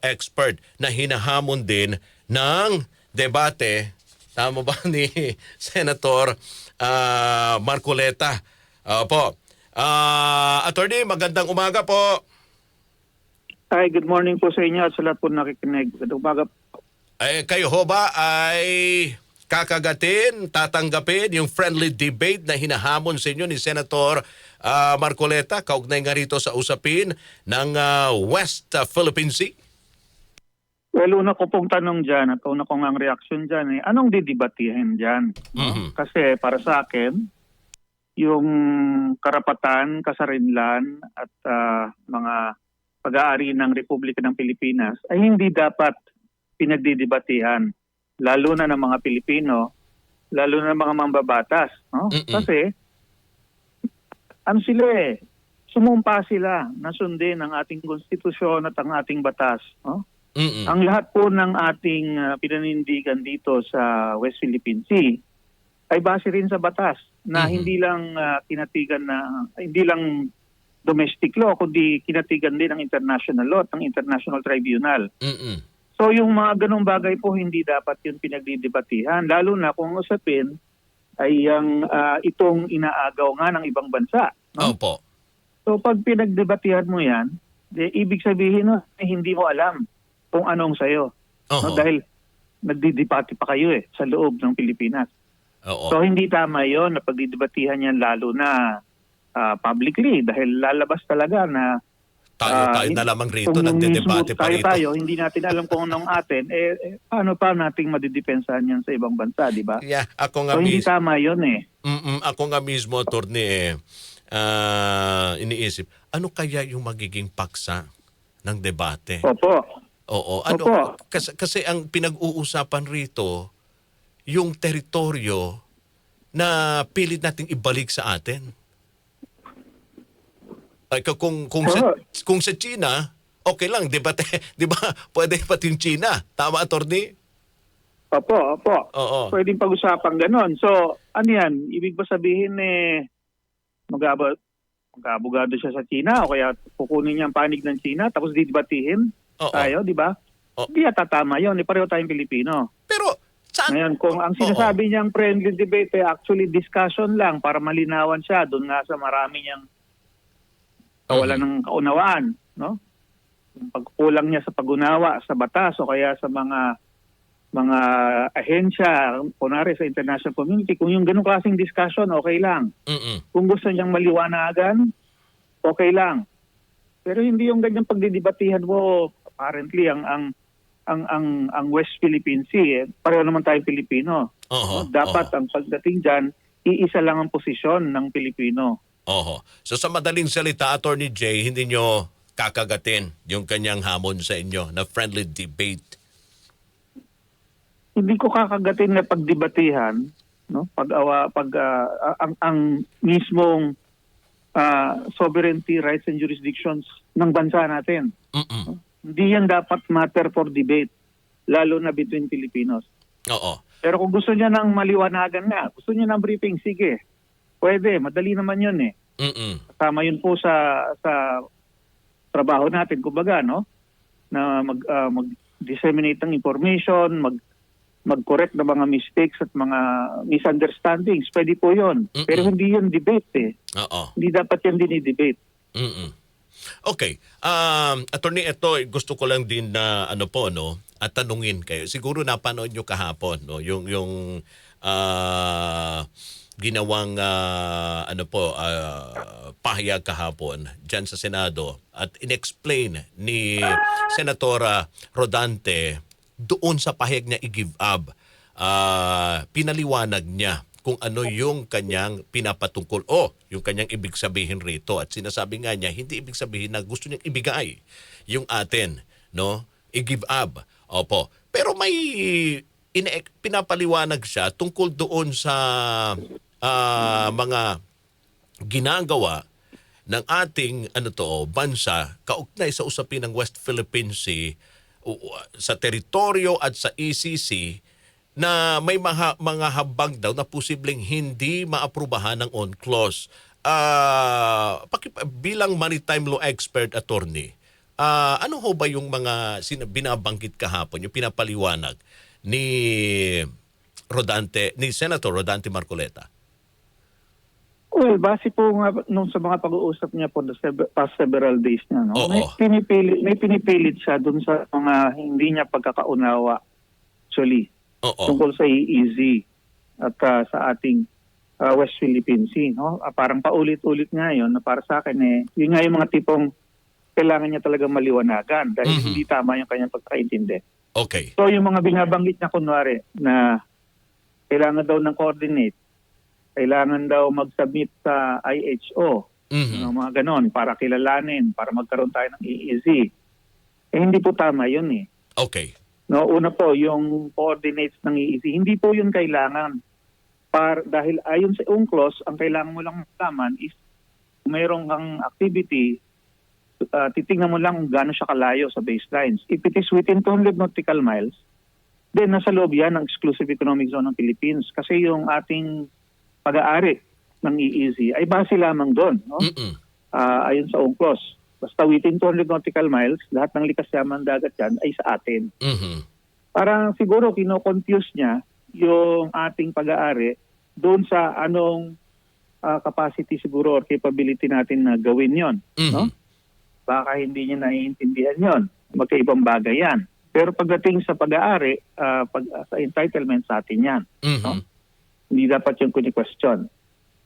expert na hinahamon din ng debate, tama ba, ni Senator Marcoleta. Opo. Attorney, magandang umaga po. Hi, good morning po sa inyo at sa lahat po nakikinig. Good umaga po. Kayo ho ba ay kakagatin, tatanggapin yung friendly debate na hinahamon sa inyo ni Senator Marcoleta kaugnay nga rito sa usapin ng West Philippine Sea? Well, una ko pong tanong dyan at una ko nga ang reaksyon dyan anong didibatihin dyan? Mhm. Kasi para sa akin, yung karapatan, kasarinlan at mga pag-aari ng Republika ng Pilipinas ay hindi dapat pinagdidibatihan, lalo na ng mga Pilipino, lalo na ng mga mambabatas. No? Kasi, sila sumumpa sila na sundin ang ating konstitusyon at ang ating batas. No? Ang lahat po ng ating pinanindigan dito sa West Philippine Sea ay base rin sa batas na hindi lang kinatigan na, hindi lang domestic law, kundi kinatigan din ng international law at ng international tribunal. So yung mga ganong bagay po hindi dapat yun pinagdidebatihan, lalo na kung usapin ay ang itong inaagaw nga ng ibang bansa. No? Opo. So pag pinagdebatihan mo yan, ibig sabihin hindi mo alam kung anong sayo. No? Dahil nagdidebate pa kayo sa loob ng Pilipinas. So hindi tama yon na pagdidebatihan yan lalo na publicly dahil lalabas talaga na tayo na lamang rito nagdedebate pa rito. Tayo, hindi natin alam kung anong atin, paano pa nating madidepensahan yan sa ibang bansa, di ba? Yeah, ako nga so hindi tama yun ako nga mismo, attorney, iniisip, ano kaya yung magiging paksa ng debate? Opo. Oo, kasi ang pinag-uusapan rito, yung teritoryo na pilit nating ibalik sa atin. Kung sa China, okay lang, debate, di ba? Pwede pati yung China. Tama, attorney? Opo. Oo. Pwedeng pag-usapan ganon. So, ano yan? Ibig ba sabihin mag-abogado siya sa China o kaya kukunin niya ang panig ng China tapos didebatihin tayo, di ba? Hindi yata tama yun. Pareho tayong Pilipino. Pero, saan? Ngayon, kung ang sinasabi niyang friendly debate actually discussion lang para malinawan siya doon nga sa marami niyang wala ng kaunawaan, no? Yung pagkulang niya sa pag-unawa sa batas o kaya sa mga ahensya, kunwari sa international community, kung yung ganung klaseng discussion, okay lang. Kung gusto niyang maliwanagan, okay lang. Pero hindi yung ganyang pagdidebatihan mo, apparently ang West Philippine Sea, pareho naman tayong Pilipino. Dapat ang pagdating dyan, iisa lang ang posisyon ng Pilipino. So sa madaling salita, Attorney Jay, hindi nyo kakagatin yung kanyang hamon sa inyo na friendly debate? Hindi ko kakagatin na pagdebatihan, no? Ang mismong sovereignty, rights and jurisdictions ng bansa natin. No? Hindi yan dapat matter for debate, lalo na between Filipinos. Pero kung gusto niya ng maliwanagan nga, gusto niya ng briefing, sige. Pwede, madali naman yun Kasama yun po sa trabaho natin, kumbaga, no? Na mag-disseminate ng information, mag-correct na mga mistakes at mga misunderstandings. Pwede po yun. Pero hindi yun debate Hindi dapat yan dinidebate. Okay. Attorney, ito gusto ko lang din na at tanungin kayo. Siguro napanood nyo kahapon, no? Yung ginawang pahayag kahapon dyan sa Senado at inexplain ni Senatora Rodante doon sa pahayag niya i-give up. Pinaliwanag niya kung ano yung kanyang pinapatungkol o yung kanyang ibig sabihin rito. At sinasabi nga niya, hindi ibig sabihin na gusto niyang ibigay yung atin, no? I-give up. Opo. Pero may pinapaliwanag siya tungkol doon sa mga ginagawa ng ating bansa kaugnay sa usapin ng West Philippine Sea sa teritoryo at sa ECC na may mga habang daw na posibleng hindi maaprubahan ng UNCLOS. Bilang maritime law expert, attorney, ano ho ba yung mga binabanggit kahapon, yung pinapaliwanag ni Senator Rodante Marcoleta? Well, base po nga nung sa mga pag-uusap niya po the past several days niya, no? Oo. May pinipilit siya dun sa mga hindi niya pagkakaunawa actually Oo. tungkol sa EEZ at sa ating West Philippine Sea, no? Parang paulit-ulit nga 'yon na para sa akin yun nga yung mga tipong kailangan niya talagang maliwanagan dahil hindi tama yung kanyang pagkakaintindi. Okay. So yung mga binabanggit niya kunwari na kailangan daw ng coordinate, kailangan daw mag-submit sa IHO, mga ganon, para kilalanin, para magkaroon tayo ng EEZ. Hindi po tama yun eh. Okay. No, una po, yung coordinates ng EEZ, hindi po yun kailangan. Dahil ayon sa UNCLOS, ang kailangan mo lang malaman is kung mayroong kang activity, titingnan mo lang kung gaano siya kalayo sa baselines. If it is within 200 nautical miles, then nasa loob yan ng exclusive economic zone ng Philippines. Kasi yung ating pag-aari ng EEZ ay base lamang doon, no? Ayon sa UNCLOS. Basta within 200 nautical miles, lahat ng likas yaman dagat yan ay sa atin. Parang siguro kino-confuse niya yung ating pag-aari doon sa anong capacity siguro or capability natin na gawin yon, no? Baka hindi niya naiintindihan yon. Magkaibang bagay yan. Pero pagdating sa pag-aari, sa entitlement sa atin yan, no? Hindi dapat yung kuni-question.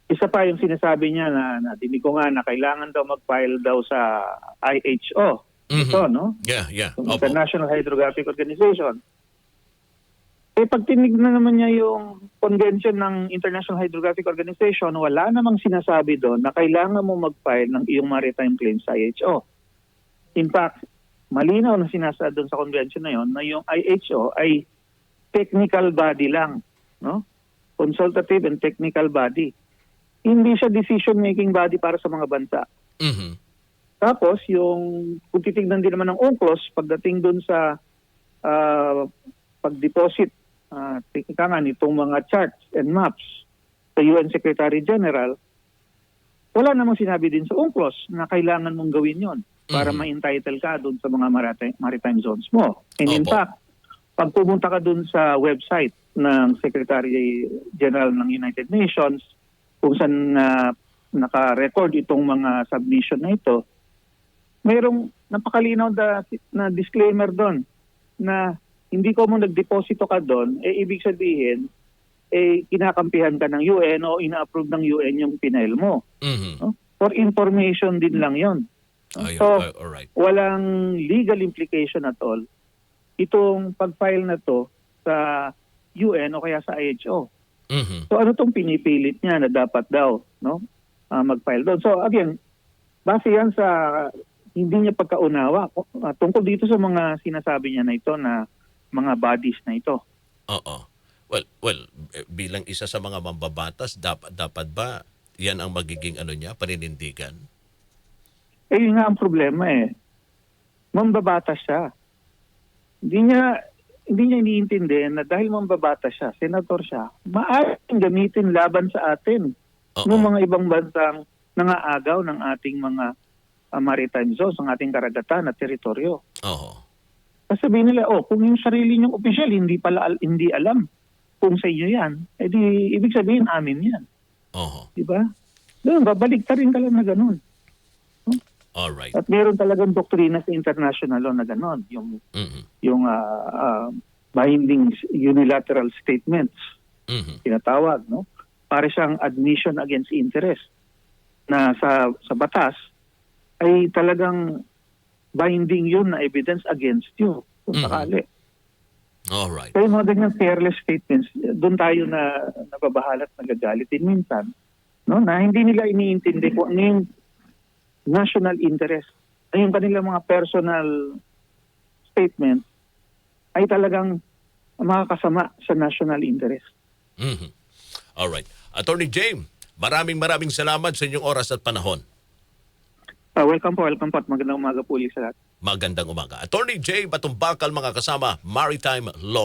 Isa pa yung sinasabi niya na dinig ko nga na kailangan daw mag-file daw sa IHO. Ito, no? Yeah. Yung International Hydrographic Organization. Pag tinignan naman niya yung convention ng International Hydrographic Organization, wala namang sinasabi doon na kailangan mo mag-file ng iyong maritime claim sa IHO. In fact, malinaw na sinasabi doon sa convention na yon na yung IHO ay technical body lang, no? Consultative and technical body. Hindi siya decision-making body para sa mga bansa. Tapos, kung titignan din naman ng UNCLOS, pagdating dun sa pag-deposit, nitong mga charts and maps sa UN Secretary General, wala namang sinabi din sa UNCLOS na kailangan mong gawin yon para ma-entitle ka dun sa mga maritime zones mo. And in fact, pag pumunta ka dun sa website ng Secretary General ng United Nations, kung saan naka-record itong mga submission na ito, mayroong napakalinaw na disclaimer doon na hindi ko mo nagdeposito ka doon, ibig sabihin, kinakampihan ka ng UN o ina-approve ng UN yung pinail mo. No? For information din lang yon. Alright. Walang legal implication at all itong pag-file na to sa UN o kaya sa IHO. So ano tong pinipilit niya na dapat daw, no, mag-file doon. So again, base yan sa hindi niya pagkaunawa tungkol dito sa mga sinasabi niya na ito na mga bodies na ito. Oo. Well, bilang isa sa mga mambabatas, dapat ba yan ang magiging paninindigan? Yun nga ang problema Mambabatas siya. Hindi niya iniintindi na dahil mambabatas siya, senator siya, maaaring gamitin laban sa atin ng mga ibang bansang nangaagaw ng ating mga maritime zones, ang ating karagatan at teritoryo. Sabihin nila, kung yung sarili niyong opisyal hindi alam kung sa inyo yan, edi ibig sabihin amin yan. Diba? Doon, babalik ka rin ka lang na ganun. Alright. At meron talagang doktrina sa international law na gano'n. Yung binding unilateral statements, tinatawag, no? Para siyang admission against interest na sa batas ay talagang binding yun na evidence against you kung sakali. Alright. Kaya mga ganyan careless statements, doon tayo na nababahalat, nagagalit din minsan, no? Na hindi nila iniintindi kung ano yung national interest. Ay yung kanilang mga personal statement ay talagang makakasama sa national interest. Alright. Attorney James, maraming salamat sa inyong oras at panahon. Welcome po at magandang umaga po ulit sa lahat. Magandang umaga. Attorney J. Batumbakal, mga kasama, Maritime Law